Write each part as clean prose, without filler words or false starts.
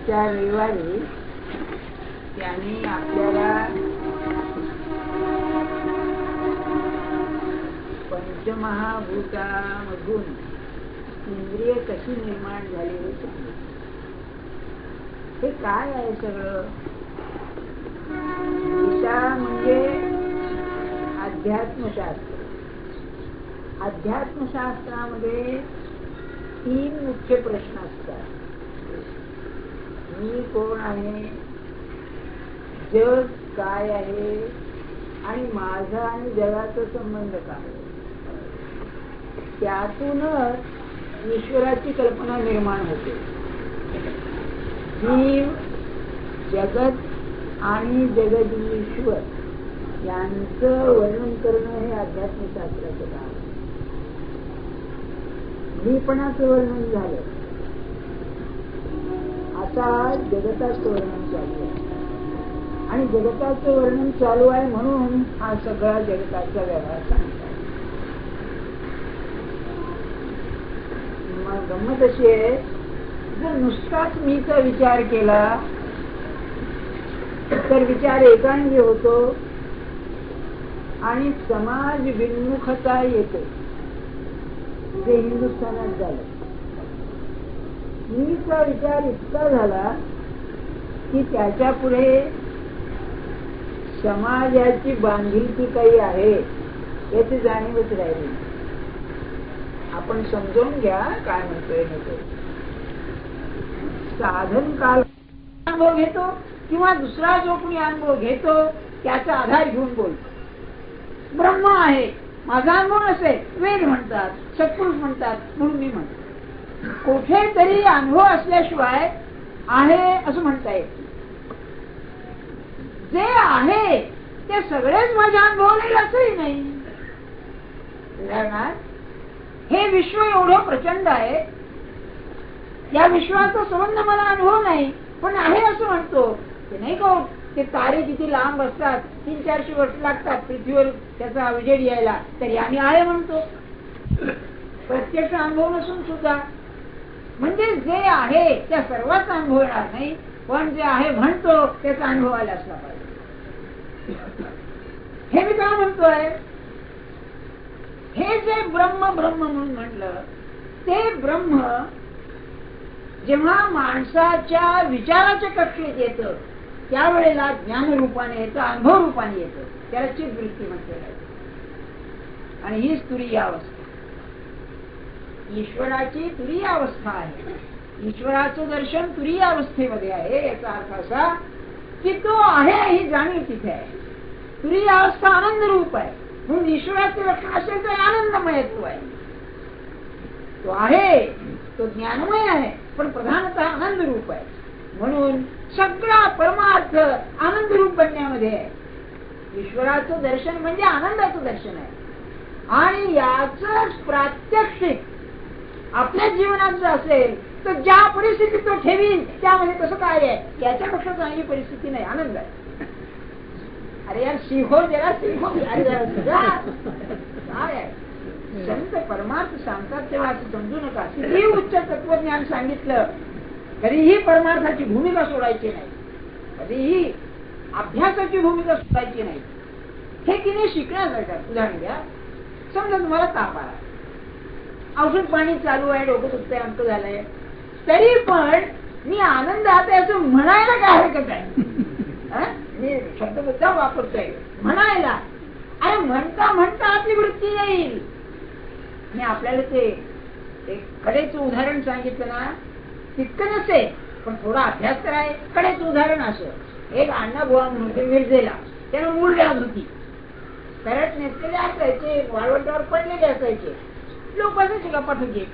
मागच्या रविवारी त्यांनी आपल्याला पंचमहाभूतामधून इंद्रिय कशी निर्माण झाली हे सांगितलं. हे काय आहे सगळं? गीता म्हणजे अध्यात्मशास्त्र. अध्यात्मशास्त्रामध्ये 3 मुख्य प्रश्न असतात. मी कोण आहे, जग काय आहे आणि माझा आणि जगाचा संबंध काय. त्यातूनच ईश्वराची कल्पना निर्माण होते. जीव, जगत आणि जगदीश्वर यांचं वर्णन करणं हे अध्यात्मशास्त्राचं काम. मीपणाचं वर्णन झालं, आता जगताचं वर्णन चालू आहे. आणि जगताचं वर्णन चालू आहे म्हणून हा सगळा जगताचा व्यवहार सांगतात. मग गंमत अशी आहे, जर नुसताच मीचा विचार केला तर विचार एकांगी होतो आणि समाज विन्मुखता येते. जे हिंदुस्थानात झालं, मीचा विचार इतका झाला की त्याच्या पुढे समाजाची बांधिलकी काही आहे याची जाणीवच राहिली. आपण समजून घ्या काय म्हणतोय. साधन काल अनुभव घेतो किंवा दुसरा जो कोणी अनुभव घेतो त्याचा आधार घेऊन बोलतो. ब्रह्म आहे, माझा अनुभव नसेल, वेद म्हणतात, सत्पुरुष म्हणतात, म्हणून मी म्हणतो. कुठेतरी अनुभव असल्याशिवाय आहे असं म्हणता येत. जे आहे ते सगळेच माझ्या अनुभवाला येईल असंही नाही. उदाहरणार्थ हे विश्व एवढं प्रचंड आहे, या विश्वाचा संबंध मला अनुभव नाही, पण आहे असं म्हणतो. ते नाही का ते तारे किती लांब असतात, 300-400 वर्ष लागतात पृथ्वीवर त्याचा उजेड यायला, तरी आम्ही आहे म्हणतो. प्रत्यक्ष अनुभव नसून सुद्धा. म्हणजे जे आहे त्या सर्वांचा अनुभव येणार नाही, पण जे आहे म्हणतो त्याचा अनुभव आला असला पाहिजे. हे मी काय म्हणतोय, हे जे ब्रह्म ब्रह्म म्हणून म्हणलं ते ब्रह्म जेव्हा माणसाच्या विचाराच्या कक्षेत येतं त्यावेळेला ज्ञान रूपाने येतं, अनुभव रूपाने येतं. त्याला चित्तवृत्ती म्हटलेलं आहे. आणि हीच तुरीय अवस्था, ईश्वराची तुरीय अवस्था आहे. ईश्वराचं दर्शन तुरीय अवस्थेमध्ये आहे. याचा अर्थ असा की तो आहे ही जाणीव तिथे आहे. तुरीय अवस्था आनंद रूप आहे, म्हणून ईश्वराचे लक्षण असेल तर आनंदमयत्व आहे. तो आहे, तो ज्ञानमय आहे, पण प्रधानतः आनंद रूप आहे. म्हणून सगळा परमार्थ आनंद रूप बनण्यामध्ये आहे. ईश्वराचं दर्शन म्हणजे आनंदाचं दर्शन आहे. आणि याच प्रात्यक्षिक आपल्या जीवनात जर असेल तर ज्या परिस्थितीत तो ठेवील त्यामध्ये कसं काय आहे, याच्यापेक्षा चांगली परिस्थिती नाही, आनंद आहे. अरे यार शिहो जरा शिहो काय आहे. संत परमार्थ सांगतात तेव्हा असं समजू नका. कितीही उच्च तत्वज्ञान सांगितलं तरीही परमार्थाची भूमिका सोडायची नाही, कधीही अभ्यासाची भूमिका सोडायची नाही. हे की नाही शिकण्यासारखं. उदाहरण घ्या, समजा तुम्हाला ताप आला, औषध पाणी चालू आहे, डोकं दुखतंय, अंक झालंय, तरी पण मी आनंदात आहे असं म्हणायला काय हरकत आहे. मी शब्द मुद्दा वापरतोय म्हणायला. अरे म्हणता म्हणता आपली वृत्ती येईल. मी आपल्याला ते एक कडेचं उदाहरण सांगितलं ना, तितकं नसेल पण थोडा अभ्यास कराय. कडेचं उदाहरण असं, एक अण्णा बुवा म्हणून होते मिरजेला, त्याला मूळ व्याध होती. परत नेसलेले असायचे, वाळवंटावर पडलेले असायचे, लोक असायचे गप्पा ठोके.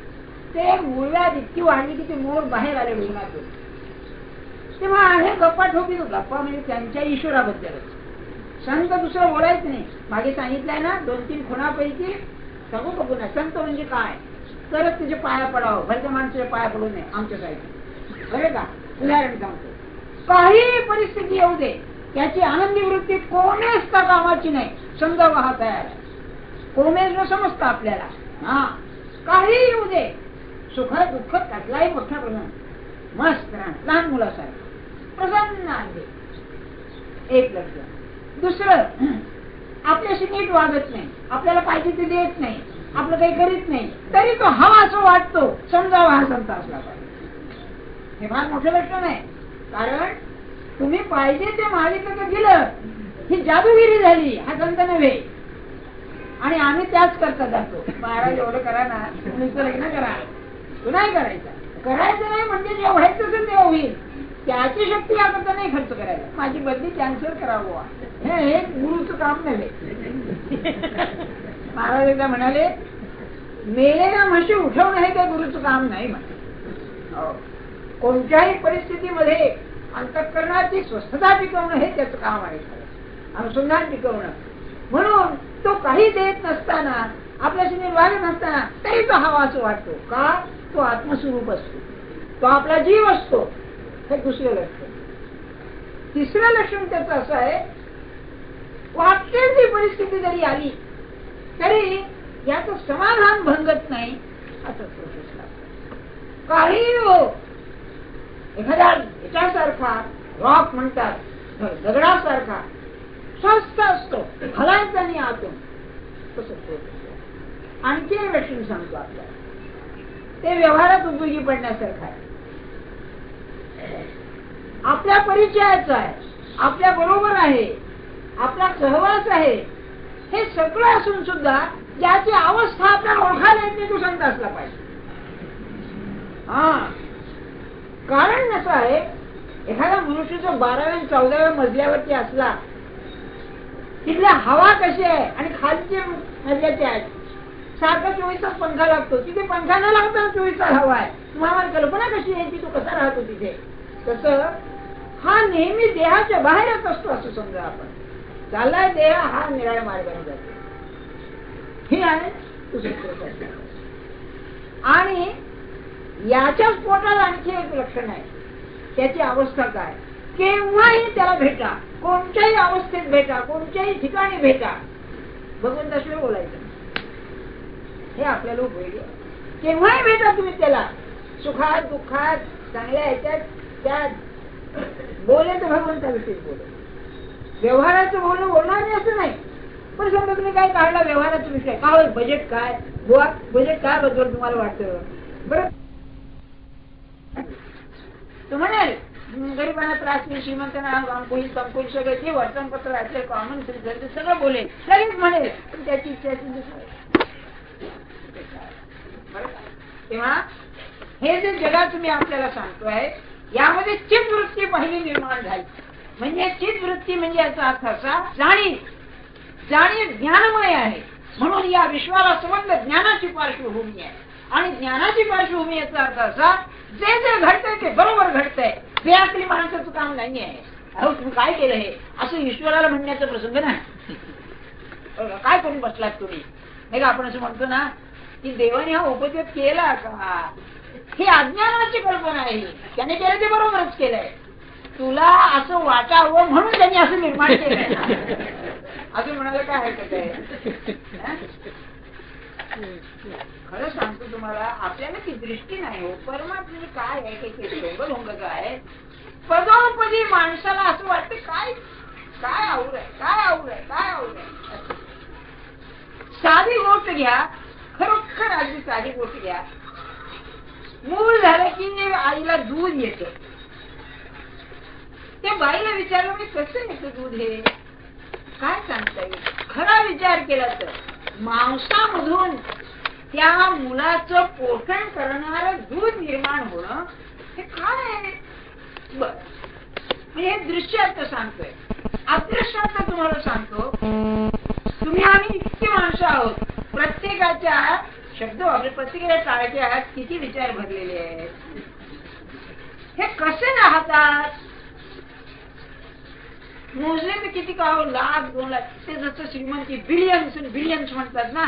ते मूळ व्याध इतकी वाढली की ते मोर बाहेर आले रुग्णातून. तेव्हा हे गप्पा ठोकी, गप्पा म्हणजे त्यांच्या ईश्वराबद्दलच. संत दुसरं बोलायचं नाही. मागे सांगितलंय ना 2-3 खुणापैकी सांगू बघू ना, संत म्हणजे काय, तरच तुझे पाया पडावं, भरच्या माणसाच्या पाया पडू नये आमच्यासाठी. बरं का, उदाहरण सांगतो. काही परिस्थिती येऊ दे, त्याची आनंदी वृत्ती कोणीच का कामाची नाही, समजावं हा तयार आहे. कोणीच न समजतं आपल्याला. हा काही येऊ दे, सुख दुःख त्यातलाही मोठा प्रधान. मस्त राहणं लहान मुलासारखं प्रसन्न आहे. एक लक्ष. दुसरं, आपल्याशी नीट वागत नाही, आपल्याला पाहिजे ते देत नाही, आपलं काही करीत नाही, तरी तो हवा असं वाटतो समजावा हा संत असला पाहिजे. हे फार मोठं लक्षण आहे. कारण तुम्ही पाहिजे ते मागितलं तर दिलं, ही जादूगिरी झाली, हा संत नव्हे. आणि आम्ही त्याच करता जातो. महाराज एवढं करा ना, नुसतं लग्न करा, तू नाही करायचं, करायचं नाही म्हणजे जे व्हायचं असेल तेव्हा होईल, त्याची शक्ती याकरता नाही खर्च करायला. माझी बदली कॅन्सल करावं हे गुरुचं काम नव्हे. महाराज एकदा म्हणाले, मेलेल्या म्हशी उठवणं हे काही गुरुचं काम नाही म्हणे. कोणत्याही परिस्थितीमध्ये अंतःकरणाची स्वस्थता टिकवणं हे त्याचं काम आहे, अनुसंधान टिकवणं. म्हणून तो काही देत नसताना, आपल्याशी निर्वाह नसताना तरी तो हवा असं वाटतो. का? तो आत्मस्वरूप असतो, तो आपला जीव असतो. हे दुसरं लक्षण. तिसरं लक्षण त्याचं असं आहे, वाटेल ती परिस्थिती जरी आली तरी याचं समाधान भंगत नाही असं प्रोसेस लागतं. काही हो, एखाद्या याच्यासारखा रॉक म्हणतात, दगडासारखा स्वस्थ असतो, हलायचा नाही आतून, तसं. आणखी एक लक्षण सांगतो आपल्याला, ते व्यवहारात उपयोगी पडण्यासारखं आहे. आपल्या परिचयाचं आहे, आपल्या बरोबर आहे, आपला सहवास आहे, हे सगळं असून सुद्धा ज्याची अवस्था आपल्याला ओळखायला येत नाही तो संत असला पाहिजे. कारण असं आहे, एखादा मनुष्य जो 12व्या 14व्या मजल्यावरती असला, तिथल्या हवा कशी आहे आणि खालची मजल्याची आहे, सारखा 24 तास पंखा लागतो, तिथे पंखा न लागता 24 तास हवा आहे. तुम्हाला कल्पना कशी आहे की तो कसा राहतो तिथे. तसं हा नेहमी देहाच्या बाहेरच असतो असं समजा. आपण चाललाय देह हा निराळ्या मार्गाने जातो, हे आहे दुसरं. आणि याच्याच पोटाला आणखी एक लक्षण आहे, त्याची अवस्था काय. केव्हाही त्याला भेटा, कोणत्याही अवस्थेत भेटा, कोणत्याही ठिकाणी भेटा, भगवंताशिवाय बोलायचं हे आपल्याला उपयोगी आहे. केव्हाही भेटा तुम्ही त्याला, सुखात दुःखात चांगल्या ह्याच्यात त्यात बोले तर भगवंताविषयी बोले. व्यवहाराचं बोलणं बोलणार नाही असं नाही, पण समजा तुम्ही काय काढला व्यवहाराचा विषय, काय बजेट काय बुवा, बजेट काय बद्दल तुम्हाला वाटतं बरं. तो म्हणाल गरिबांना त्रास नाही, श्रीमंतांना होईल तमकोईल सगळं जे वर्तमानपत्र असले कॉमन सेन्स सगळं बोलेल, लगेच म्हणेल, पण त्याची इच्छा असेल तेव्हा हे जे जगात तुम्ही आपल्याला सांगतोय, यामध्ये चित्त वृत्ती पहिली निर्माण झाली. म्हणजे चित्त वृत्ती म्हणजे याचा अर्थ असा, जाणीव ज्ञानमय आहे, म्हणून या विश्वाला संबंध ज्ञानाची पार्श्वभूमी आहे. आणि ज्ञानाची पार्श्वभूमी याचा अर्थ असा, जे जे घडतंय ते बरोबर घडतंय, बेअक्कली माणसाचं काम नाही आहे. अहो तुम्ही काय केलं हे असं ईश्वराला म्हणण्याचा प्रसंग नाही. काय करून बसलात तुम्ही, नाही का आपण असं म्हणतो ना की देवाने हा उपदेश केला का, ही अज्ञानाची कल्पना आहे. त्याने केलं ते बरोबरच केलंय, तुला असं वाटावं म्हणून त्यांनी असं निर्माण केलंय. असं म्हणायला काय हरकत आहे. खरं सांगतो तुम्हाला, आपल्याला ती दृष्टी नाही हो. परमात्म्याने काय आहे ते ढोंग आहे. पदोपदी माणसाला असं वाटतं काय काय आवड आहे, काय आवड आहे, काय आवड आहे. साधी गोष्ट घ्या, खरोखर अगदी साधी गोष्ट घ्या. मूल झालं की आईला दूध येतं. त्या बाईला विचारलं मी कसं येतं दूध, हे काय सांगता येईल. खरा विचार केला तर मांसामधून त्या मुलाचं पोषण करणारं दूध निर्माण होणं हे काय आहे. बर, हे दृश्यार्थ सांगतोय. अदृश्यार्थ तुम्हाला सांगतो. तुम्ही आम्ही इतकी माणसं आहोत, प्रत्येकाच्या शब्द प्रत्येकाच्या टाळ्याच्या किती विचार भरलेले आहेत. हे कसे राहतात, मोजले तर किती का लाख 2 लाख. ते जसं श्रीमंती बिलियन्स बिलियन्स म्हणतात ना,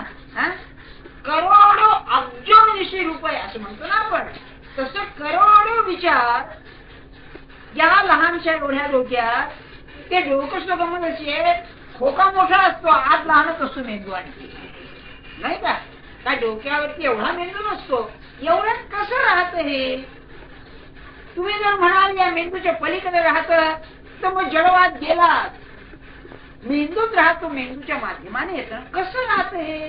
करोडो अब्जोनिशी रुपये असं म्हणतो ना आपण, तसं करोडो विचार या लहानशा एवढ्या डोक्यात. ते डोकं सुद्धा गमत अशी आहे, खोका मोठा असतो, आत लहानच असतो मेंदू. आणखी नाही का, काय डोक्यावरती एवढा मेंदू नसतो. एवढ्यात कसं राहत हे. तुम्ही जर म्हणाल या मेंदूच्या पलीकडे राहतं तर मग जडवाद गेला. मेंदूत राहतो, मेंदूच्या माध्यमाने येतं. कसं राहतं हे,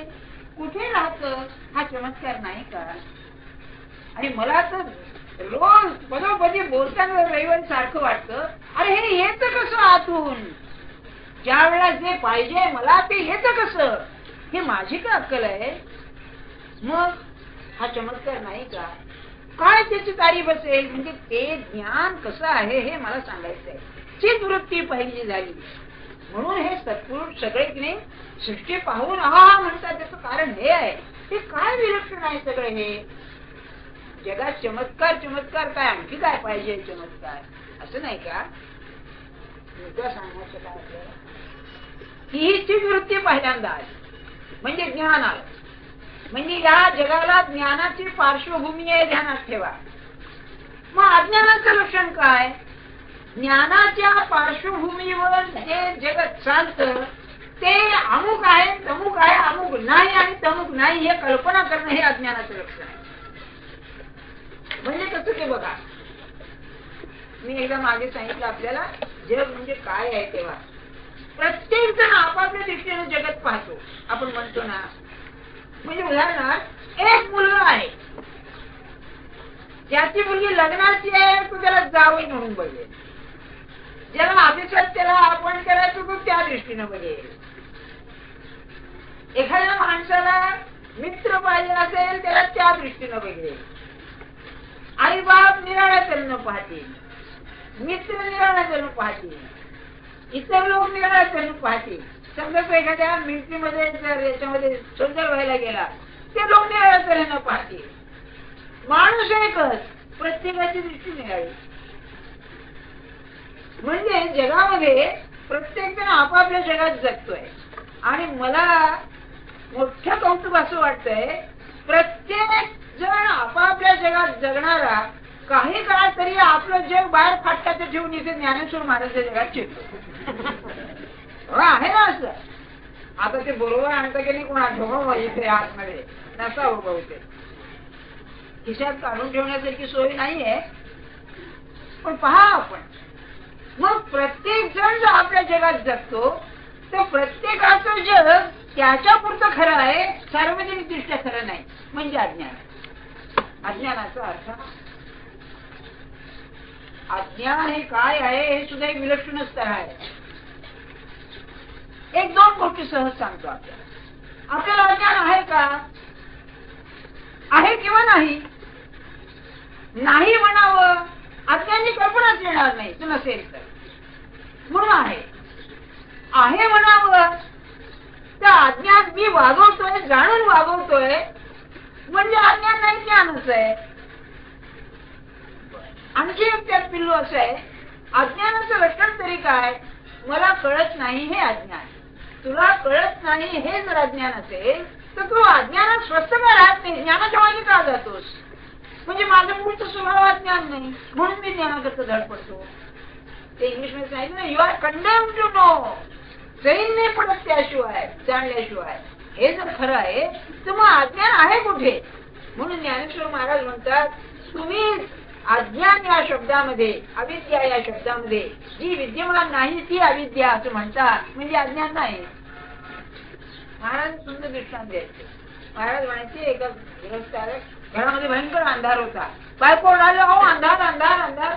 कुठे राहतं, हा चमत्कार नाही का? आणि मला तर रोज पदोपदी बोलताना रविवारी सारखं वाटतं, अरे हे येतं कसं आतून? ज्या वेळेला जे पाहिजे मला ते येतं कसं? हे माझी का अक्कल आहे? मग हा चमत्कार नाही का? काय त्याची तारीफ असेल? म्हणजे ते ज्ञान कसं आहे हे मला सांगायचंय. चित्तवृत्ती पहिली झाली म्हणून हे सत्पुरुष सगळे की नाही सृष्टी पाहून हा म्हणतात. त्याचं कारण हे आहे, ते काय विलक्षण आहे सगळे हे जगात. चमत्कार चमत्कार काय, आणखी काय पाहिजे चमत्कार, असं नाही का? मुद्दा सांगायचं काय आपल्याला, ही चित्तवृत्ती पहिल्यांदा आली म्हणजे ज्ञान आलं. म्हणजे या जगाला ज्ञानाची पार्श्वभूमी आहे, ध्यानात ठेवा. मग अज्ञानाचं लक्षण काय? ज्ञानाच्या पार्श्वभूमीवर जे जगत चालतं ते अमुक आहे, तमुक आहे, अमुक नाही आणि तमुक नाही हे कल्पना करणं हे अज्ञानाचं लक्षण आहे. म्हणजे कसं ते बघा, मी एकदा मागे सांगितलं आपल्याला जग म्हणजे काय आहे. तेव्हा प्रत्येक जण आपापल्या दृष्टीने जगत पाहतो. आपण म्हणतो ना, म्हणजे उदाहरणार्थ एक मुलगा आहे, ज्याची मुलगी लग्नाची आहे तो त्याला जावई म्हणून बघेल. ज्याला अभिषेक त्याला आपण करायचो तो त्या दृष्टीने बघेल. एखाद्या माणसाला मित्र पाहिजे असेल त्याला त्या दृष्टीने बघेल. आई बाप निराळ्या तऱ्हेनं पाहतील, मित्र निराळ्या तऱ्हेनं पाहतील, इतर लोक निराळ्या तऱ्हेनं पाहतील. समजा तो एखाद्या मिलिटरीमध्ये जर याच्यामध्ये सोल्जर व्हायला गेला ते लोक निराळ्या तऱ्हेनं पाहतील. माणूस एकच, प्रत्येकाची दृष्टी निराळी. म्हणजे जगामध्ये प्रत्येक जण आपापल्या जगात जगतोय. आणि मला मोठं कौतुक असं वाटतंय, प्रत्येक जण आपापल्या जगात जगणारा काही काळ तरी आपलं जग बाहेर फाटकाचं ठेवून इथे ज्ञानेश्वर महाराजच्या जगात शिरतो आहे ना. असं आता ते बरोबर आणतं की नाही कोणा ठेव इथे आतमध्ये नसावं बहुतेक, खिशात काढून ठेवण्यासारखी सोय नाहीये. पण पहा आपण, मग प्रत्येक जण जो आपल्या जगात जगतो तर प्रत्येकाचं जग त्याच्या पुरतं खरं आहे, सार्वजनिक दृष्ट्या खरं नाही. म्हणजे अज्ञान. अज्ञानाचा अर्थ अज्ञान हे काय आहे हे सुद्धा एक विलक्षण स्तर आहे. एक दोन गोष्टी सहज सांगतो आपल्याला. आपल्याला अज्ञान आहे का? आहे किंवा नाही? नाही म्हणावं अज्ञानाची कल्पनाच येणार नाही तू नसेल तर. म्हणून आहे. आहे म्हणावं तर अज्ञान मी वागवतोय, जाणून वागवतोय म्हणजे अज्ञान नाही, ज्ञानच आहे. आणखी एक त्यात पिल्लू असं आहे, अज्ञानाचं लक्षण तरी काय? मला कळत नाही हे अज्ञान. तुला कळत नाही हे जर अज्ञान असेल तर तू अज्ञानात स्वस्त का राहत नाही, ज्ञानाच्या मागे का जातोस? म्हणजे माझं मूळचं स्वभाव ज्ञान नाही म्हणून मी ज्ञानाकरता धडपडतो. ते इंग्लिश मध्ये सांगितलं ना, you are condemned to know. चैन नाही पडत त्याशिवाय, जाणल्याशिवाय. हे जर खरं आहे तर मग अज्ञान आहे कुठे? म्हणून ज्ञानेश्वर महाराज म्हणतात, तुम्ही अज्ञान या शब्दामध्ये, अविद्या या शब्दामध्ये जी विद्यमान नाही ती अविद्या असं म्हणतात. म्हणजे अज्ञान नाही. महाराज सुंदर दृष्टांत द्यायचे. महाराज म्हणायचे, एका गृहस्थाला घरामध्ये भयंकर अंधार होता. बायको म्हणाले, अहो अंधार अंधार अंधार.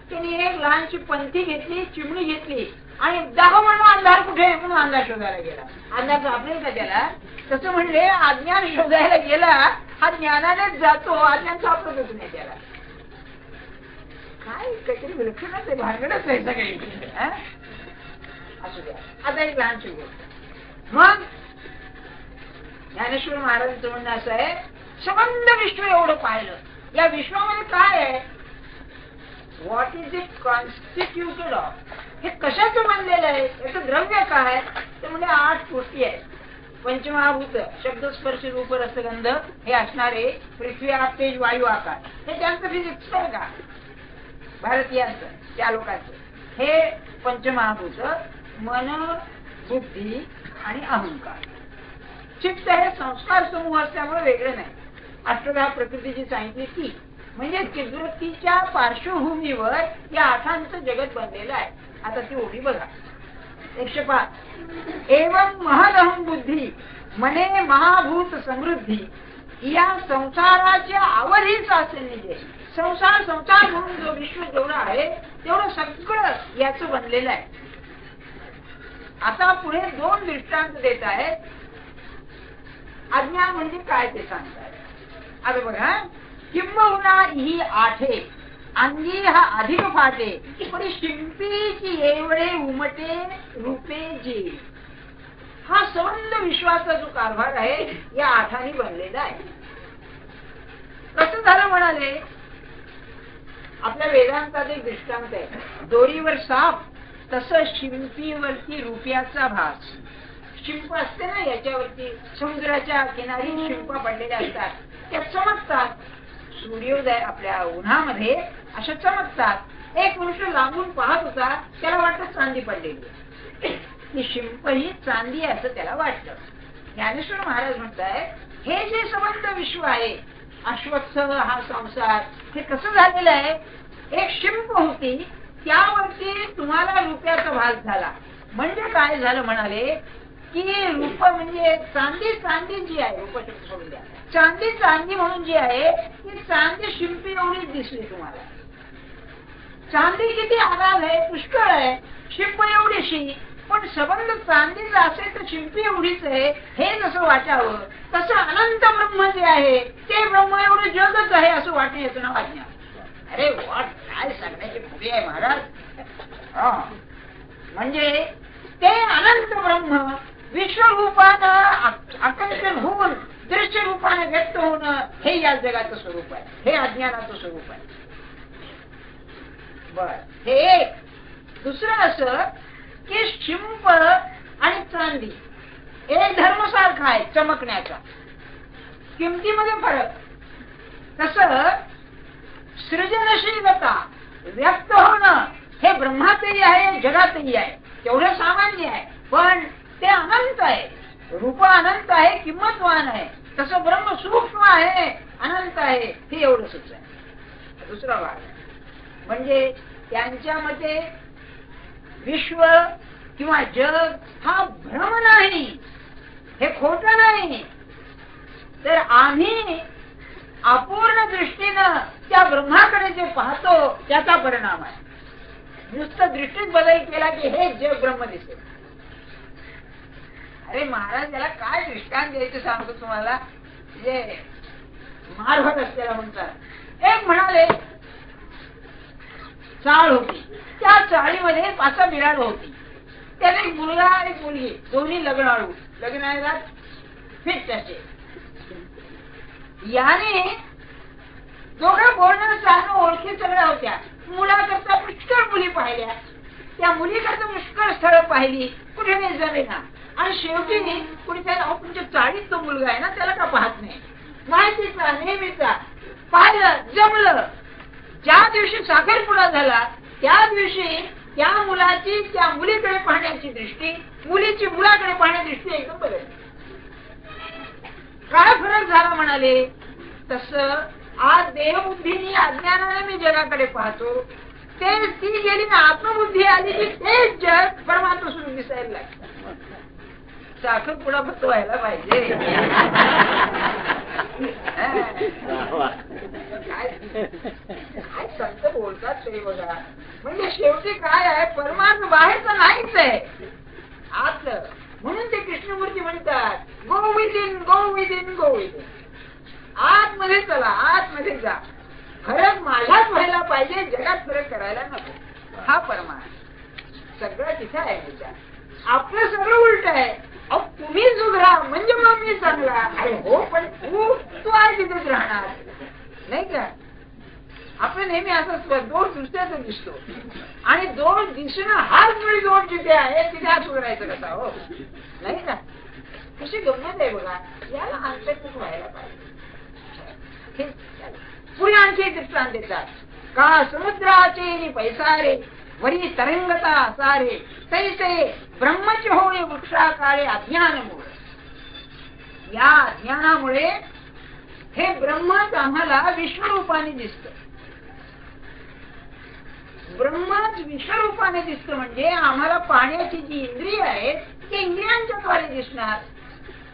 त्यांनी एक लहानशी पंथी घेतली, चिमणी घेतली आणि दाखव म्हणलं अंधार कुठे, म्हणून अंधार शोधायला गेला. अंधार सापडेल का त्याला? तसं म्हणले, अज्ञान शोधायला गेला हा ज्ञानानेच जातो, अज्ञान सापडतच नाही त्याला. काय काहीतरी विलक्षणच आहे, भानगडच आहे सगळी. असू द्या. आता एक लहानशी गोष्ट. मग ज्ञानेश्वर महाराजांचं म्हणणं असं आहे, संबंध विश्व एवढं पाहिलं, या विश्वामध्ये काय आहे? What is it constituted of? हे कशाचं बनलेलं आहे? याचं द्रव्य काय? ते म्हणजे 8 गोष्टी आहेत. पंचमहाभूत, शब्द स्पर्श रूप रस गंध हे असणारे पृथ्वी आप तेज वायू आकाश, हे त्यांचं फिजिक्स आहे का भारतीयांचं, त्या लोकांचं? हे पंचमहाभूत मन, बुद्धी आणि अहंकार. चित्त हे संस्कार समूह असल्यामुळे वेगळे नाही. अष्टधा प्रकृतीची सांगितली ती, म्हणजे चिद्वृत्तीच्या पार्श्वभूमीवर या आठांचं जगत बनलेलं आहे. आता ती ओढी बघा 105. एवं महदहं बुद्धी मने महाभूत समृद्धी, या संसाराच्या आवरीच असलेली जे संसार म्हणून जो विश्व जेवढं आहे तेवढं सगळं याच बनलेलं आहे. आता पुढे 2 दृष्टांत देत आहेत. अज्ञान म्हणजे काय ते सांगतायत. आता बघा, किंबहुना ही आठे अंगी हा अधिक फाटे, पण शिंपीची एवढे उमटे रूपे जी. हा संबंध विश्वाचा जो कारभार आहे या आठांनी बनलेला आहे. कसं झालं म्हणाले, आपल्या वेदांतात एक दृष्टांत आहे. दोरीवर साप तसं शिंपीवरती रुपयाचा भास. शिंप असते ना याच्यावरती, समुद्राच्या किनारी शिंपा पडलेल्या असतात, त्या चमकतात. सूर्योदय आपल्या उन्हामध्ये अशा चमकतात. एक मनुष्य लांबून पाहत होता, त्याला वाटतं चांदी पडलेली. ही शिंप ही चांदी आहे असं त्याला वाटतं. ज्ञानेश्वर महाराज म्हणताय, हे जे संबंध विश्व आहे, अश्वत्थ हा संसार, हे कसं झालेलं आहे. एक शिंप होती, त्यावरती तुम्हाला रुपयाचा भास झाला. म्हणजे काय झालं म्हणाले की रूप म्हणजे चांदी जी आहे, रूप शब्द सोडून द्या, चांदी म्हणून जी आहे ती चांदी शिंपी एवढीच दिसली तुम्हाला. चांदी किती आगाध आहे, पुष्कळ आहे, शिंप एवढीशी. पण संबंध चांदीचा असेल तर शिंपी एवढीच आहे हे जसं वाटावं, तसं अनंत ब्रह्म जे आहे ते ब्रह्म एवढं जगच आहे असं वाटणे येतं ना वाटण्या. अरे वाट काय सांगण्याची पुढे आहे महाराज. म्हणजे ते अनंत ब्रह्म विश्वरूपानं आकंचन होऊन दृश्य रूपाने व्यक्त होणं हे या जगाचं स्वरूप आहे, हे अज्ञानाचं स्वरूप आहे. बर, हे एक. दुसरं असं की शिंप आणि चांदी एक धर्म सारखा आहे चमकण्याचा, किमतीमध्ये फरक. तसं सृजनशीलता व्यक्त होणं हे ब्रह्मातही आहे, जगातही आहे, तेवढं सामान्य आहे. पण ते अनंत आहे, रूप अनंत आहे, किंमतवान आहे. तसं ब्रह्म सूक्ष्म आहे, अनंत आहे, हे एवढंच आहे. दुसरा भाग म्हणजे त्यांच्या मते विश्व किंवा जग हा भ्रम नाही, हे खोट नाही. तर आम्ही अपूर्ण दृष्टीनं त्या ब्रह्माकडे जे पाहतो त्याचा परिणाम आहे. नुसतं दृष्टीत बदल केला की हे जग ब्रह्म दिसेल. अरे महाराज, याला काय दृष्टांत द्यायचं सांगतो तुम्हाला, जे मारभट असलेला म्हणतात. एक म्हणाले चाळ होती, त्या चाळीमध्ये 5 बिराड होती. त्याने एक मुलगा आणि एक मुलगी दोन्ही लग्नाला फिट असे. याने दोघं बोलणं चालणं ओळखी सगळ्या होत्या. मुलाकरता पुष्कळ मुली पाहिल्या, त्या मुलीकरता पुष्कळ स्थळ पाहिली, कुठे नाही जमेना. आणि शेवटी कुणी त्याला तुमच्या चाळीत तो मुलगा आहे ना, त्याला का पाहत नाही. माहितीचा नेहमीचा पाहिलं, जमलं. ज्या दिवशी साखरपुडा झाला त्या दिवशी त्या मुलाची त्या मुलीकडे पाहण्याची दृष्टी, मुलीची मुलाकडे पाहण्याची दृष्टी एकदम बदलली. काय फरक झाला म्हणाले. तसं आज देहबुद्धीनी अज्ञानाने मी जगाकडे पाहतो, ते ती गेली ना आत्मबुद्धी आली की तेच जग परमात्मा सुरू दिसायला लागतं. साखरपुडा फक्त व्हायला पाहिजे. काय संत बोलतात ते बघा. म्हणजे शेवटी काय आहे, परमात्मा बाहेरचं नाहीच आहे, आतलं. म्हणून ते कृष्णमूर्ती म्हणतात गो विदिन, गो विदिन, गो विदिन. आतमध्ये चला, आतमध्ये जा. फरक माझ्यात व्हायला पाहिजे, जगात फरक करायला नको. हा परमात्मा सगळं तिथे आहे. त्याच्या आपलं सगळं उलट आहे. अहो तुम्ही सुधरा म्हणजे मग मी चांगला. अरे हो, पण तू आहे तिथेच राहणार नाही का. आपण नेहमी असं दोष दुसऱ्याचा दिसतो, आणि दोष दिसणं हाच वेळी दोष जिथे आहे तिथे हा सुधारायचं कसा हो, नाही का. कशी गंमत आहे बघा. याला अंतर्मुख व्हायला पाहिजे. पुढे आणखी दृष्टांत देतात. का समुद्राचे पैसारे वरी तरंगता असारे, तैसे ब्रह्मच होय वृक्षा काळे अज्ञान मूळ. या अज्ञानामुळे हे ब्रह्मच आम्हाला विश्वरूपाने दिसतं. ब्रह्मच विश्वरूपाने दिसतं म्हणजे आम्हाला पाहण्याची जी इंद्रिय आहेत ते इंद्रियांच्या द्वारे दिसणार.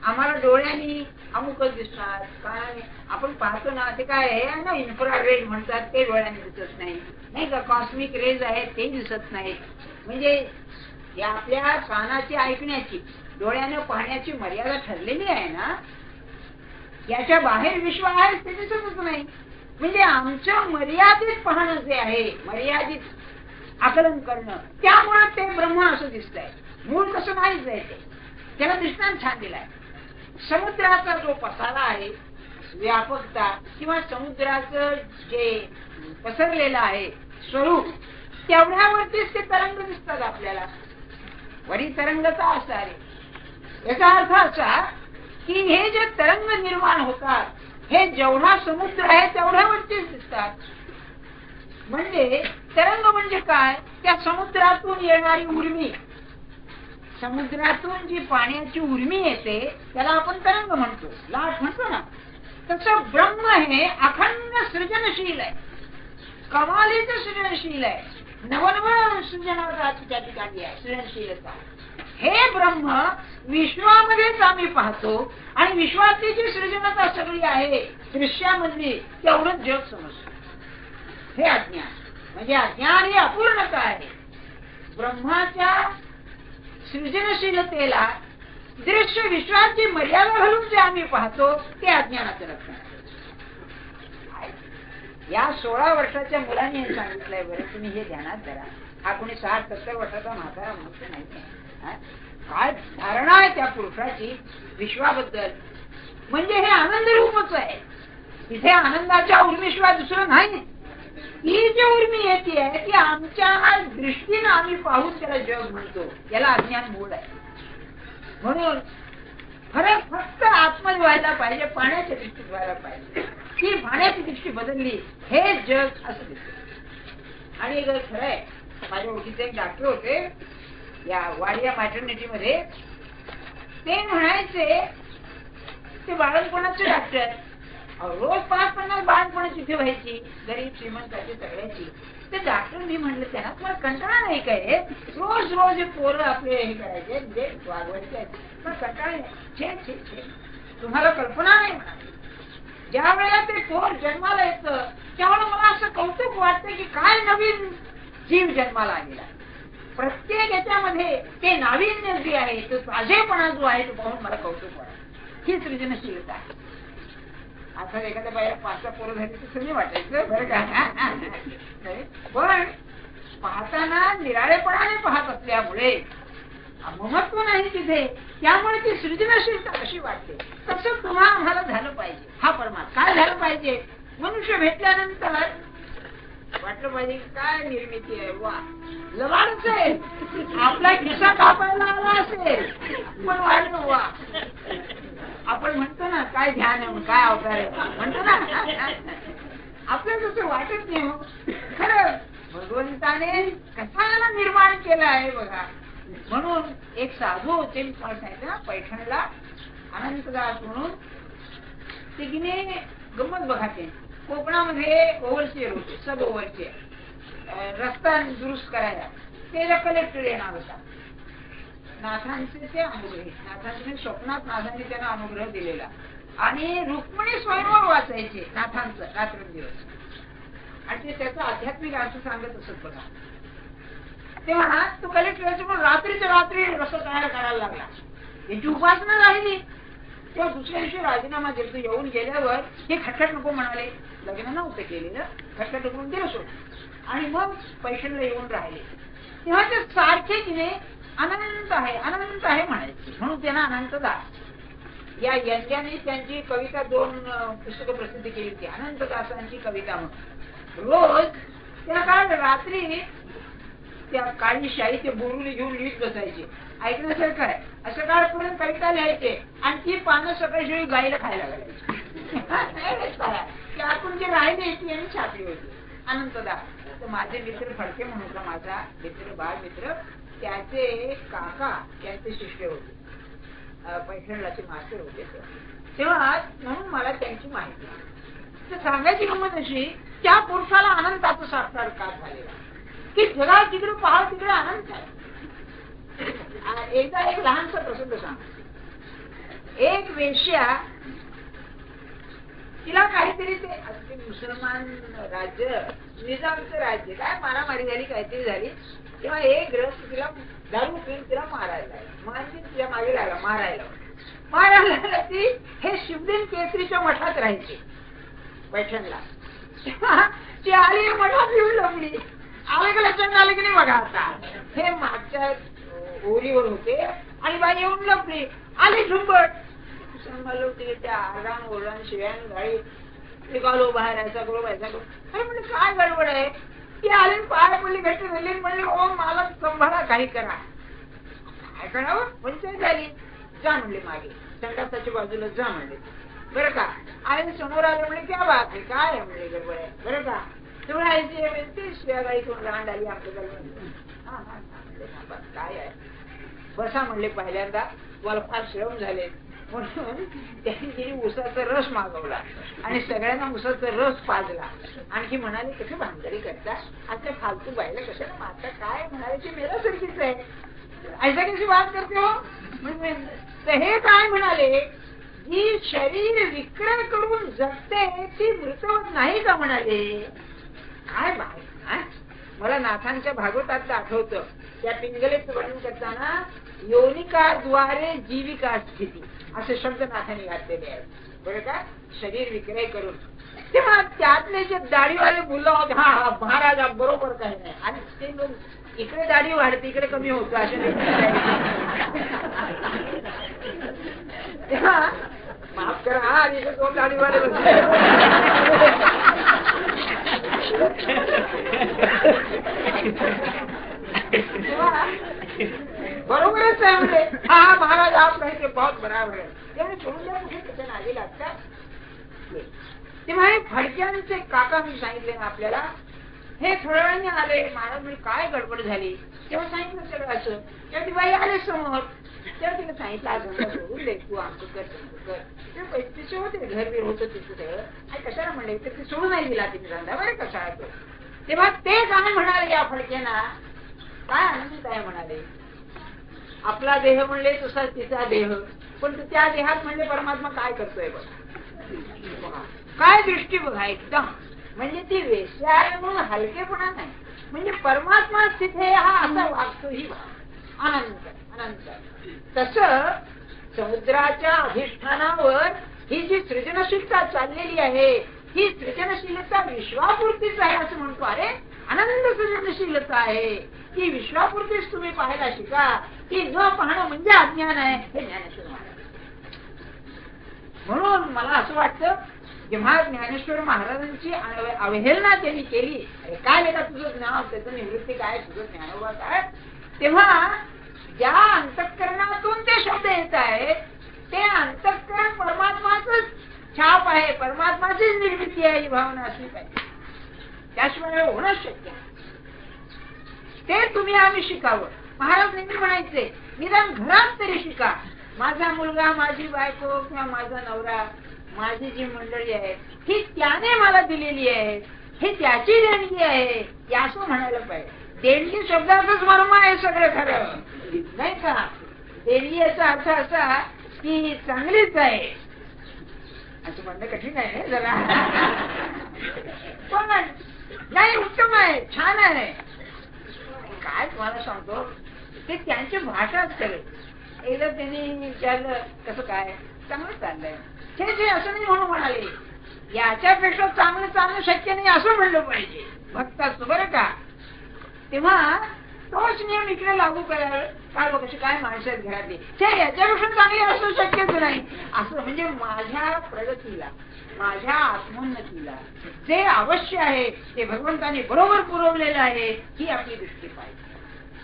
आम्हाला डोळ्यांनी अमुकच दिसणार. काय आपण पाहतो ना ते काय आहे ना, इन्फ्रारेड म्हणतात ते डोळ्यांनी दिसत नाही, नाही का. कॉस्मिक रेज आहेत ते दिसत नाहीत. म्हणजे या आपल्या कानाची ऐकण्याची डोळ्यानं पाहण्याची मर्यादा ठरलेली आहे ना, याच्या बाहेर विश्व आहे ते दिसतच नाही. म्हणजे आमचं मर्यादित पाहणं जे आहे, मर्यादित आकलन करणं, त्यामुळे ते ब्रह्म असं दिसतंय. मूळ कसं नाहीच आहे ते. त्याला दृष्टांत छान दिलाय. समुद्राचा जो पसारा आहे, व्यापकता किंवा समुद्राचं जे पसरलेलं आहे स्वरूप, तेवढ्यावरतीच ते तरंग दिसतात आपल्याला. वरी तरंगचा असा आहे. याचा अर्थ असा की हे जे तरंग निर्माण होतात हे जेवढा समुद्र आहे तेवढ्यावरतीच दिसतात. म्हणजे तरंग म्हणजे काय, त्या समुद्रातून येणारी उर्मी, समुद्रातून जी पाण्याची उर्मी येते त्याला आपण तरंग म्हणतो, लाट म्हणतो ना. तसं ब्रह्म हे अखंड सृजनशील आहे, कमालीच सृजनशील आहे. नवनव सृजनाचा त्या ठिकाणी आहे सृजनशीलता. हे ब्रह्म विश्वामध्येच आम्ही पाहतो आणि विश्वातली जी सृजनता सगळी आहे दृश्यामधली तेवढंच जग समजतो. हे अज्ञान. म्हणजे अज्ञान ही अपूर्णता आहे. ब्रह्माच्या सृजनशीलतेला दृश्य विश्वाची मर्यादा घालून जे आम्ही पाहतो ते अज्ञानाचं लक्षण आहे. या 16 वर्षाच्या मुलांनी हे सांगितलंय. बरं तुम्ही हे ध्यानात धरा. हा कोणी 60-70 वर्षाचा म्हातारा म्हणतो नाही. काय धारणा आहे त्या पुरुषाची विश्वाबद्दल. म्हणजे हे आनंद रूपच आहे. तिथे आनंदाच्या उर्मीशिवाय दुसरं नाही. ही जी उर्मी येते आहे ती आमच्या दृष्टीनं आम्ही पाहून त्याला जग म्हणतो. याला अज्ञान मूळ आहे. म्हणून फरक फक्त आत्मज व्हायला पाहिजे, पाण्याच्या दृष्टीत व्हायला पाहिजे. ही पाण्याची दृष्टी बदलली हे जग असं दिसत. आणि एक खरंय, माझ्या ओळखीचे एक डॉक्टर होते या वाडिया मॅटर्निटी मध्ये. ते म्हणायचे ते बाळणपणाचे डॉक्टर. रोज 5-50 बाळणपणा तिथे व्हायची, गरीब श्रीमंताची सगळ्याची. ते डॉक्टर मी म्हणलं त्यांना तुम्हाला कंटाळा नाही काय, रोज रोज पोरं आपले हे करायचे जे वागवायचे, पण कंटाळा नाही. तुम्हाला कल्पना नाही म्हणा. ज्या वेळेला ते पोर जन्माला येतं त्यावेळेला मला असं कौतुक वाटतं की काय नवीन जीव जन्माला आलेला. प्रत्येक याच्यामध्ये ते नाविन्य जे आहे तो ताजेपणा जो आहे तो पाहून मला कौतुक वाटतं. ही सृजनशीलता आहे. आता एखाद्या बाहेर 5-6 पोरं झाली तर तुम्ही वाटायचं बरं का. पण पाहताना निराळेपणाने पाहत असल्यामुळे महत्व नाही तिथे, त्यामुळे ती सृजनशीलता कशी वाटते. तसं तुम्हा आम्हाला झालं पाहिजे. हा परमात्मा काय झालं पाहिजे, मनुष्य भेटल्यानंतर वाटलं पाहिजे काय निर्मिती आहे. वा लबाडच आहे, आपला खिसा कापायला आला असेल पण वाटलं वा. आपण म्हणतो ना काय ध्यान आहे, काय अवतार आहे म्हणतो ना, आपल्याला तसं वाटत नाही. खरं भगवंताने कसा निर्माण केला आहे बघा. म्हणून एक साधू होते ना पैठणला, अनंतदास म्हणून. ते किने गंमत बघा. ते कोकणामध्ये ओव्हरसिअर होते, सब ओव्हरसिअर रस्ता दुरुस्त करायला. ते कलेक्टर येणार होता. नाथांचे ते अनुग्रह, नाथांचे स्वप्नात नाथांनी त्यांना अनुग्रह दिलेला. आणि रुक्मिणी स्वयंवर वाचायचे नाथांचं रात्रंदिवस. आणि ते त्याचा आध्यात्मिक अर्थ सांगत असत बघा. तेव्हा तो कलेक्टर म्हणून रात्रीच्या रात्री रस्ता तयार करायला लागला. याची उपासना राहिली. तेव्हा दुसऱ्या दिवशी राजीनामा देतो. येऊन गेल्यावर हे खटखट नको म्हणाले, लग्न नव्हतं केलेलं, खटखट नको दिलं सोडून. आणि मग पैशाला येऊन राहिले. तेव्हा ते सारखे तिने अनंत आहे अनंत आहे म्हणायचे. म्हणून त्यांना अनंतदास या यांच्याने त्यांची कविता 2 पुस्तकं प्रसिद्ध केली होती. अनंतदासांची कविता म्हणून. रोज त्या काळ रात्री त्या काळी शाही ते बोरुली घेऊन लिहित बसायचे. ऐकण्यासारखं आहे. असं काळपर्यंत कविता लिहायचे आणि ती पानं सकाळी शेळी गाईला खायला लागायची. त्यातून जे राहिले ती यांनी छापली होती. अनंतदास तर माझे मित्र फडके म्हणून होता, माझा मित्र बाळ मित्र. त्याचे काका त्यांचे शिष्य होते, पैठणला ते मास्टर होते. तेव्हा म्हणून मला त्यांची माहिती तर सांगायची गंमत अशी, त्या पुरुषाला अनंताचा साक्षात्कार झालेला की जगा तिकडे पहा तिकडे अनंत आहे. एकदा एक लहानसा प्रसंग सांग. एक वेश्या, तिला काहीतरी ते मुसलमान राज्य, निजामचं राज्य, काय मारामारी झाली, काहीतरी झाली, तेव्हा एक ग्रस्त तिला दारू पिऊन तिला मारायला, मानसिक तिला मागे लागला, मारायला ती हे शिवदिन केसरीच्या मठात राहायची पैठणला. ती आली मठात येऊन लपली. आले का लक्षात आलं की नाही बघा. आता हे मागच्या ओरीवर होते आणि बाई येऊन लपली, आली झुंबट. त्या आरडान ओरडान शिव्यान गाडी निघालो बाहेर, याचा करू व्हायचा करू. अरे म्हणजे काय गडबड आहे. ती आली पाय पडली, घट्ट झाली, म्हणले ओ मला संभाळा, काही करा. काय करावं, पंचायत झाली. जा म्हणले मागे संडासाच्या बाजूला जा म्हणले. बरं का आणि समोर आले म्हणजे क्या बात आहे, काय आहे म्हणजे गडबड आहे बरं का. तेवढं आयची शिव्या गाईतून रांड आली आमच्याकडे. काय आहे बसा म्हणले. पहिल्यांदा मला फार श्रम झाले म्हणून त्यांनी उसाचा रस मागवला आणि सगळ्यांना उसाचा रस पाजला. आणखी म्हणाले कसे भांडरी करता, आता फालतू बायला कशाला मारता, काय म्हणाले की मेरा सारखीच आहे, ऐसा कशी बात करते हो. तर हे काय म्हणाले, जी शरीर विक्रय करून जगते ती मृतवत नाही का म्हणाले. काय बाय, मला नाथांच्या भागवतातलं आठवतं. त्या पिंगलेचं वर्णन करताना योनिकाद्वारे जीविका स्थिती असे शब्द नाथांनी घातलेले आहेत बरं का. शरीर विक्रय करून, तेव्हा त्यातले जे दाढीवाले मुलं होते, हा महाराजा बरोबर काही नाही, आणि ते लोक इकडे दाढी वाढते इकडे कमी होतं असे तेव्हा माफ करा, हा इथे दोन दाढीवाले बरोबरच आहे म्हणजे. हा महाराज आप नाही ते बहुत बराबर आहे. त्यामुळे सोडून द्या कुठे त्याच्या नादी लागतात. तेव्हा हे फडक्यांचे काका मी सांगितले ना आपल्याला, हे थोड्या वेळाने आले. महाराज म्हणजे काय गडबड झाली, तेव्हा सांगितलं सगळं असं. तेव्हा ती बाई आले समोर, तेव्हा तिला सांगितलं आज सोडून दे, तू आमचं कर तुमचं कर. ते पैसे होते, घरबीर होतं तिचं सगळं, आणि कशाला म्हणले तर ते सोडून नाही दिला तिने धंदा बरं कसा. तेव्हा ते काय म्हणाले या फडक्यांना, काय आनंदित आहे म्हणाले. आपला देह म्हणले तसा तिचा देह, पण त्या देहात म्हणले परमात्मा काय करतोय बघा. काय दृष्टी बघा एकदम. म्हणजे ती वेश्या आहे म्हणून हलकेपणा नाही, म्हणजे परमात्मा तिथे हा असा वागतो ही अनंत अनंत. तस समुद्राच्या अधिष्ठानावर ही जी सृजनशीलता चाललेली आहे, ही सृजनशीलता विश्वापुरतीच आहे असं म्हणतो. अरे अनंत सृजनशीलता आहे, ती विश्वापुरतीच तुम्ही पाहायला शिका. ती न पाहणं म्हणजे अज्ञान आहे हे ज्ञानेश्वर महाराज. म्हणून मला असं वाटतं, जेव्हा ज्ञानेश्वर महाराजांची अवहेलना त्यांनी केली, अरे काय लेखा तुझं ज्ञान, त्याचं निवृत्ती काय, तुझं ज्ञानोबा काय, तेव्हा ज्या अंतःकरणातून ते शब्द येत आहेत ते अंतःकरण परमात्माच छाप आहे, परमात्माचीच निर्मिती आहे ही भावना असली पाहिजे. त्याशिवाय होणं शक्य आहे. ते तुम्ही आम्ही शिकावं. महाराज नेहमी म्हणायचे निदान घरात तरी शिका. माझा मुलगा, माझी बायको किंवा माझा नवरा, माझी जी मंडळी आहे ही त्याने मला दिलेली आहे, हे त्याची देणगी आहे असं म्हणायला पाहिजे. देणगी शब्दाचंच मर्म आहे सगळं खरं नाही का. देणगी याचा अर्थ असा की चांगलीच आहे असं म्हणणं कठीण आहे जरा, पण नाही उत्तम आहे, छान आहे. काय तुम्हाला सांगतो, ते त्यांची भाषाच सगळे. एकदा त्यांनी विचारलं कसं काय, चांगलं चाललंय, हे असं नाही म्हणून म्हणाले, याच्यापेक्षा चांगलं चालणं शक्य नाही असं म्हणलं पाहिजे भक्त असतो बरं का. तेव्हा तोच नियम इकडे लागू करायला काय बघ कशी काय माणसं आहेत घरातली, ते याच्यापेक्षा चांगली असणं शक्यच नाही असं. म्हणजे माझ्या प्रगतीला, माझ्या आत्मोन्नतीला जे आवश्यक आहे ते भगवंताने बरोबर पुरवलेलं आहे ही आपली दृष्टी पाहिजे.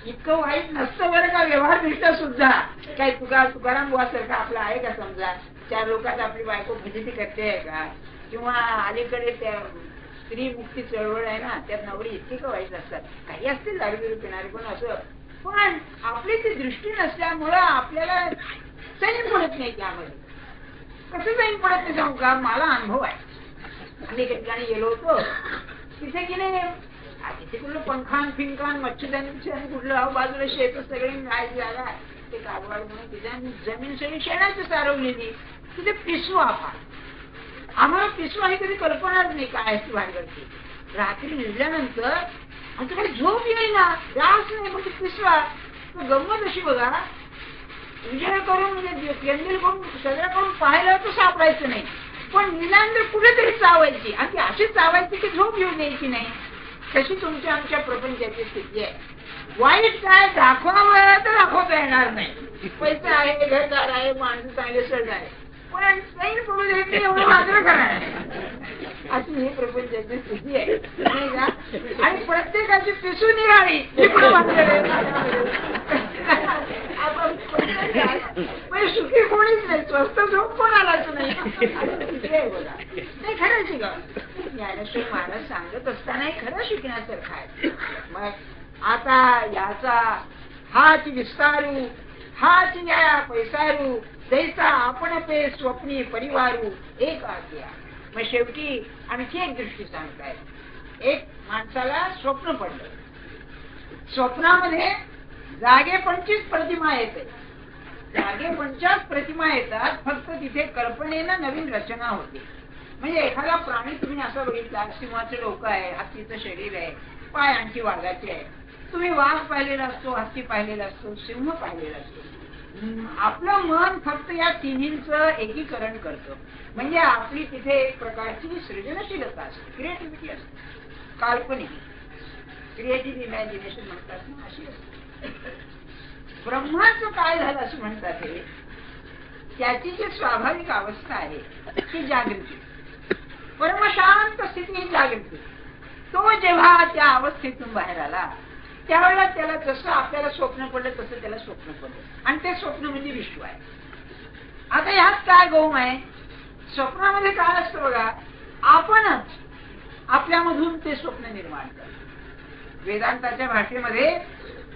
इतकं वाईट नसतं बरं का व्यवहार दृष्ट्या सुद्धा. काही तुकाराम बुवा सारखा आपला आहे का समजा, त्या लोकात आपली बायको फजिती करते आहे का, किंवा अलीकडे त्या स्त्री मुक्ती चळवळ आहे ना, त्यात नवरी इतकी का वाईट असतात. काही असतील दारू पिणारे पण असं, पण आपली ती दृष्टी नसल्यामुळं आपल्याला संयम पडत नाही त्यामध्ये. कसं जाईन पडत ते सांगू का, मला अनुभव आहे. आम्ही एका ठिकाणी गेलो होतो, तिथे की नाही तिथे कुठलं पंखान फिंकान मच्छीदानी कुठलं बाजूला शेत सगळे गाय जागा ते कागवाड म्हणून तिथे जमीन सगळी शेणाची सारवलेली. तिथे पिसवा आम्हाला पिसवा ही कधी कल्पनाच नाही काय असती भानगडची. रात्री निघल्यानंतर आमच्याकडे झोप येईना, जास्त नाही म्हणजे पिसवा. गंमत अशी बघा, विजय करून म्हणजे केंद्र करून सगळ्या करून पाहायला तर सापडायचं नाही, पण निलांतर कुठेतरी चावायची आणि ती अशी चावायची की झोप येऊ द्यायची नाही. तशी तुमच्या आमच्या प्रपंचाची स्थिती आहे. वाईट काय दाखवावं तर दाखवता येणार नाही. पैसा आहे, घरदार आहे, माणसं चांगले सड आहे, पण सैन पडू देत नाही एवढं मात्र करणार. अशी ही प्रपंचाची स्थिती आहे नाही का. आणि प्रत्येकाची पिसू निघाली म्हणजे सुखी कोणीच नाही, स्वस्त झोप कोणालाच नाही. नाही खरं शिका ज्ञानेश्वर महाराज सांगत असताना खरं शिकण्यासारखं आहे. मग आता याचा हाच विस्तारू हाच न्याया पैसारू जैसा आपण पे स्वप्नी परिवारू एक आज्ञा. मग शेवटी आणखी एक दृष्टी सांगताय. एक माणसाला स्वप्न पडलं, स्वप्नामध्ये जागेपणचीच प्रतिमा येते. जागेपणच्याच प्रतिमा येतात, फक्त तिथे कल्पनेनं नवीन रचना होते. म्हणजे एखादा प्राणी तुम्ही असा बघितला, सिंहाचे डोकं आहे, हत्तीचं शरीर आहे, पाय आणखी वाघाचे आहे. तुम्ही वाघ पाहिलेला असतो, हत्ती पाहिलेला असतो, सिंह पाहिलेला असतो. आपलं मन फक्त या तिन्हींचं एकीकरण करतं. म्हणजे आपली तिथे एक प्रकारची सृजनशीलता असते, क्रिएटिव्हिटी असते. काल्पनिक क्रिएटिव्ह इमॅजिनेशन म्हणतात ना, अशी असते. ब्रह्माचं काय झालं असं म्हणतात हे, त्याची जी स्वाभाविक अवस्था आहे ती जागृती, परमशांत स्थिती ही जागृती. तो जेव्हा त्या अवस्थेतून बाहेर आला त्यावेळेला त्याला जसं आपल्याला स्वप्न पडलं तसं त्याला स्वप्न पडलं, आणि ते स्वप्न म्हणजे विश्व आहे. आता ह्यात काय गोम आहे, स्वप्नामध्ये काय असतं बघा, आपणच आपल्यामधून ते स्वप्न निर्माण करतो. वेदांताच्या भाषेमध्ये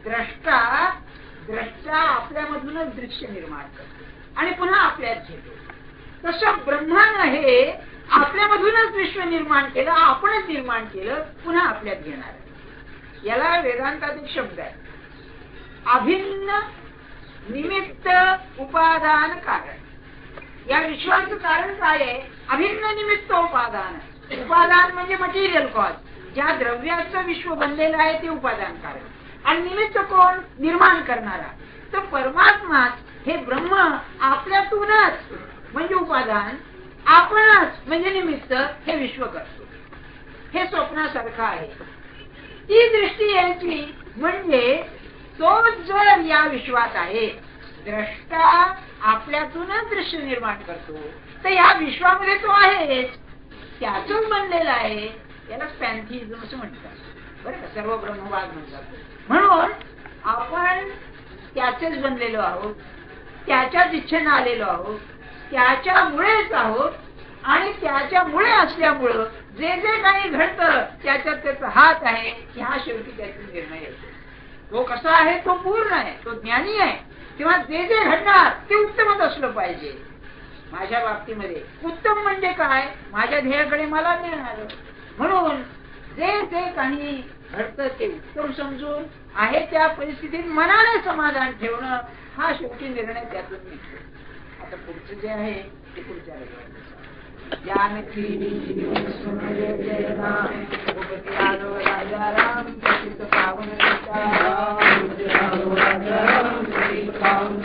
द्रष्टा आपल्यामधूनच दृश्य निर्माण करतो आणि पुन्हा आपल्यात घेतो. तसं ब्रह्मानं हे आपल्यामधूनच विश्व निर्माण केलं, आपणच निर्माण केलं, पुन्हा आपल्यात घेणार. याला वेदांताचा एक शब्द आहे, अभिन्न निमित्त उपादान कारण. या विश्वाचं कारण काय आहे, अभिन्न निमित्त उपादान. उपादान म्हणजे मटेरियल कॉज, ज्या द्रव्याचं विश्व बनलेलं आहे ते उपादान कारण. आणि निमित्त कोण, निर्माण करणारा. तर परमात्मा हे ब्रह्म आपल्यातूनच म्हणजे उपादान, आपणच म्हणजे निमित्त हे विश्व करतो. हे स्वप्नासारखं आहे. ती दृष्टी यायची म्हणजे तो जर या विश्वात आहे, द्रष्टा आपल्यातूनच दृश्य निर्माण करतो, तर या विश्वामध्ये तो आहेच, त्यातून बनलेला आहे. याला पॅन्थिझम असं म्हणतात बरं का, सर्व ब्रह्मवाद म्हणतात. म्हणून आपण त्याचेच बनलेलो आहोत, त्याच्याच इच्छेनं आलेलो आहोत, त्याच्यामुळेच आहोत. आणि त्याच्यामुळे असल्यामुळं जे जे काही घडतं त्याच्यात त्याचा हात आहे, ह्या शेवटी त्याचा निर्णय येतो. तो कसा आहे, तो पूर्ण आहे, तो ज्ञानी आहे. तेव्हा जे जे घडणार ते उत्तमच असलं पाहिजे. माझ्या बाबतीमध्ये उत्तम म्हणजे काय, माझ्या ध्येयाकडे मला मिळणार. म्हणून जे जे काही घडतं ते उत्तम समजून आहे त्या परिस्थितीत मनाने समाधान ठेवणं हा शेवटी निर्णय त्यातून निघतो. आता पुढचं जे आहे ते पुढच्या रविवारी. जानकी जय राम राजा राम पावन